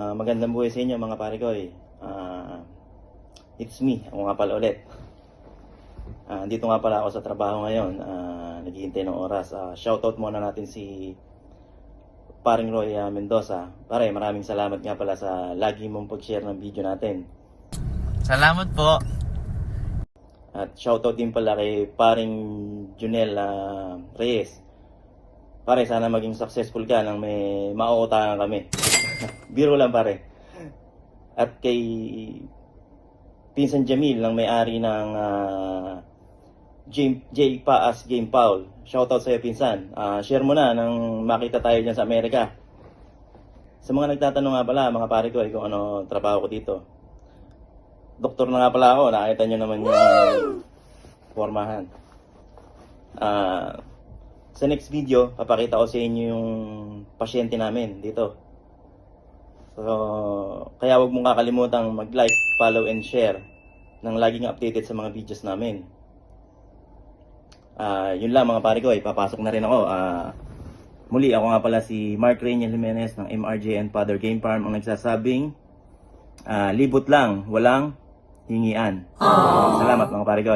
Magandang buhay sa inyo mga pare ko eh. It's me, ako nga pala ulit. Dito nga pala ako sa trabaho ngayon, naghihintay ng oras. Shoutout muna natin si paring Roy Mendoza. Pare, maraming salamat nga pala sa lagi mong pag-share ng video natin. Salamat po. At shoutout din pala kay paring Junel Reyes. Pare, sana maging successful ka nang may mauutangan kami. Biro lang pare. At kay Pinsan Jamil, ng may-ari ng J Paas Game Paul. Shoutout sa'yo Pinsan. Share mo na nang makita tayo dyan sa Amerika. Sa mga nagtatanong nga pala mga pare ko kung ano trabaho ko dito. Doktor na nga pala ako. Nakita nyo naman yung formahan. Sa next video, papakita ko sa inyo yung pasyente namin dito. So, kaya huwag mong kakalimutang mag-like, follow, and share nang laging updated sa mga videos namin. Yun lang mga pare ko, papasok na rin ako. Muli, ako nga pala si Mark Reynel Jimenez ng MRJ and Father Game Farm ang nagsasabing libot lang, walang hingian. Salamat mga pare ko.